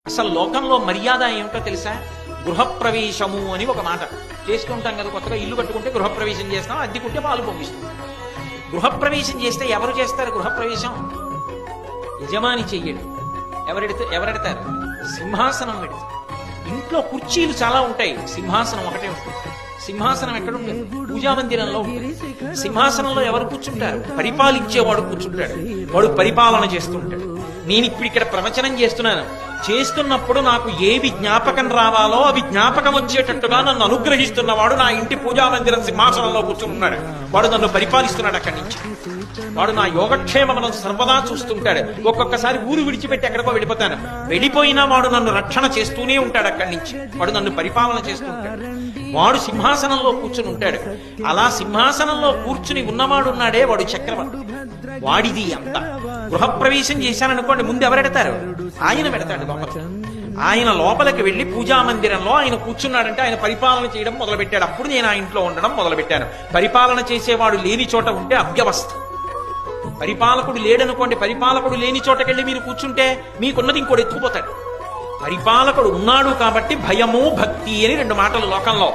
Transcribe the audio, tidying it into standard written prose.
అసలు లోకంలో మర్యాద ఏమిటో తెలుసా? గృహప్రవేశము అని ఒక మాట చేసుకుంటాం కదా. కొత్తగా ఇల్లు కట్టుకుంటే గృహప్రవేశం చేస్తాం, అద్దెకుంటే పాలు పంపిస్తాం. గృహప్రవేశం చేస్తే ఎవరు చేస్తారు? గృహప్రవేశం యజమాని చెయ్యడు. ఎవరెడతారు? సింహాసనం పెడతారు. ఇంట్లో కుర్చీలు చాలా ఉంటాయి, సింహాసనం ఒకటే ఉంటుంది. సింహాసనం ఎక్కడ ఉంటుంది? పూజా మందిరంలో ఉంటుంది. సింహాసనంలో ఎవరు కూర్చుంటారు? పరిపాలించేవాడు కూర్చుంటాడు. వాడు పరిపాలన చేస్తుంటాడు. నేను ఇప్పుడు ఇక్కడ ప్రవచనం చేస్తున్నప్పుడు నాకు ఏవి జ్ఞాపకం రావాలో అవి జ్ఞాపకం వచ్చేటట్టుగా నన్ను అనుగ్రహిస్తున్నవాడు నా ఇంటి పూజా మందిరం సింహాసనంలో కూర్చున్నాడు. వాడు నన్ను పరిపాలిస్తున్నాడు. అక్కడి నుంచి వాడు నా యోగక్షేమములను సర్వదా చూస్తుంటాడు. ఒక్కొక్కసారి ఊరు విడిచిపెట్టి ఎక్కడికో వెళ్ళిపోతాను, వెళ్ళిపోయినా వాడు నన్ను రక్షణ చేస్తూనే ఉంటాడు. అక్కడి నుంచి వాడు నన్ను పరిపాలన చేస్తుంటాడు. వాడు సింహాసనంలో కూర్చుని ఉంటాడు. అలా సింహాసనంలో కూర్చుని ఉన్నవాడు ఉన్నాడే, వాడు చక్రవర్తి. వాడిది అంత. గృహప్రవేశం చేశాననుకోండి, ముందు ఎవరెడతారు? ఆయన పెడతాడు లోపల. ఆయన లోపలికి వెళ్లి పూజా మందిరంలో ఆయన కూర్చున్నాడంటే ఆయన పరిపాలన చేయడం మొదలుపెట్టాడు. అప్పుడు నేను ఆ ఇంట్లో ఉండడం మొదలుపెట్టాను. పరిపాలన చేసేవాడు లేని చోట ఉంటే అవ్యవస్థ. పరిపాలకుడు లేడనుకోండి, పరిపాలకుడు లేని చోటకెళ్ళి మీరు కూర్చుంటే మీకున్నది ఇంకోటి ఎత్తుకుపోతాడు. పరిపాలకుడు ఉన్నాడు కాబట్టి భయము భక్తి అని రెండు మాటలు లోకంలో.